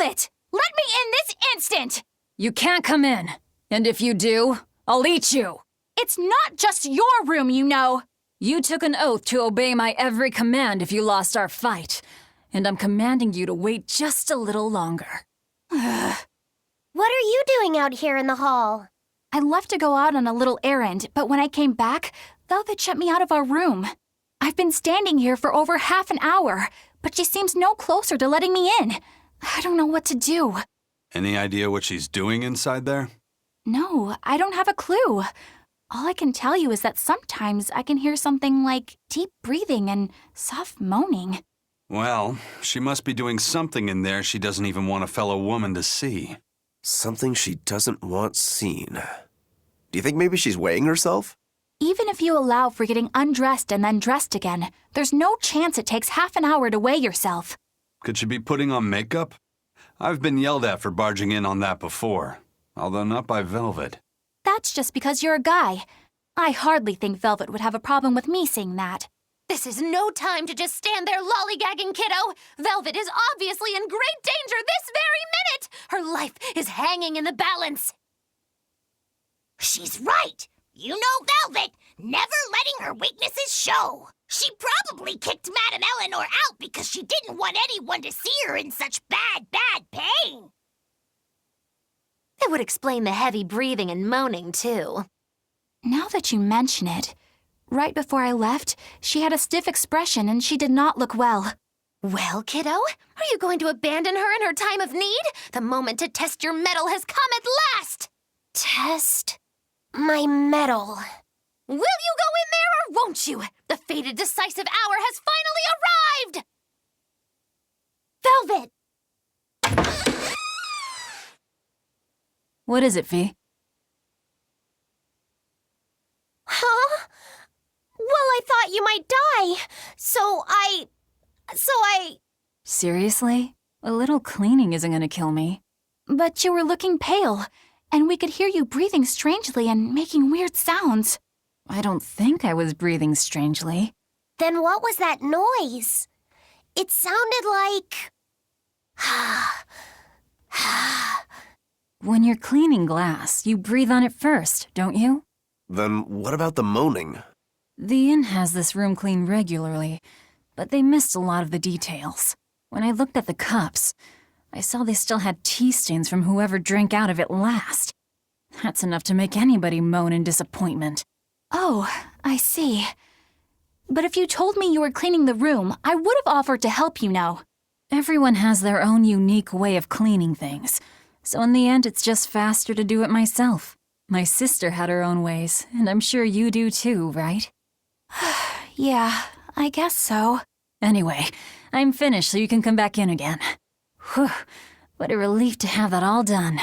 Velvet! Let me in this instant! You can't come in. And if you do, I'll eat you. It's not just your room, you know. You took an oath to obey my every command if you lost our fight. And I'm commanding you to wait just a little longer. What are you doing out here in the hall? I left to go out on a little errand, but when I came back, Velvet shut me out of our room. I've been standing here for over half an hour, but she seems no closer to letting me in. I don't know what to do. Any idea what she's doing inside there? No, I don't have a clue. All I can tell you is that sometimes I can hear something like deep breathing and soft moaning. Well, she must be doing something in there she doesn't even want a fellow woman to see. Something she doesn't want seen. Do you think maybe she's weighing herself? Even if you allow for getting undressed and then dressed again, there's no chance it takes half an hour to weigh yourself. Could she be putting on makeup? I've been yelled at for barging in on that before, although not by Velvet. That's just because you're a guy. I hardly think Velvet would have a problem with me saying that. This is no time to just stand there lollygagging, kiddo. Velvet is obviously in great danger this very minute. Her life is hanging in the balance. She's right. You know Velvet, never letting her weaknesses show. She probably kicked Madame Eleanor out because she didn't want anyone to see her in such bad pain. It would explain the heavy breathing and moaning, too. Now that you mention it, right before I left, she had a stiff expression and she did not look well. Well, kiddo, are you going to abandon her in her time of need? The moment to test your mettle has come at last! Test my mettle. Will you go in there or won't you? The fated decisive hour has finally arrived! Velvet! What is it, Fee? Huh? Well, I thought you might die, so I... Seriously? A little cleaning isn't gonna kill me. But you were looking pale, and we could hear you breathing strangely and making weird sounds. I don't think I was breathing strangely. Then what was that noise? It sounded like... When you're cleaning glass, you breathe on it first, don't you? Then what about the moaning? The inn has this room cleaned regularly, but they missed a lot of the details. When I looked at the cups, I saw they still had tea stains from whoever drank out of it last. That's enough to make anybody moan in disappointment. Oh, I see. But if you told me you were cleaning the room, I would have offered to help, you know. Everyone has their own unique way of cleaning things, so in the end it's just faster to do it myself. My sister had her own ways, and I'm sure you do too, right? Yeah, I guess so. Anyway, I'm finished so you can come back in again. Whew, what a relief to have that all done.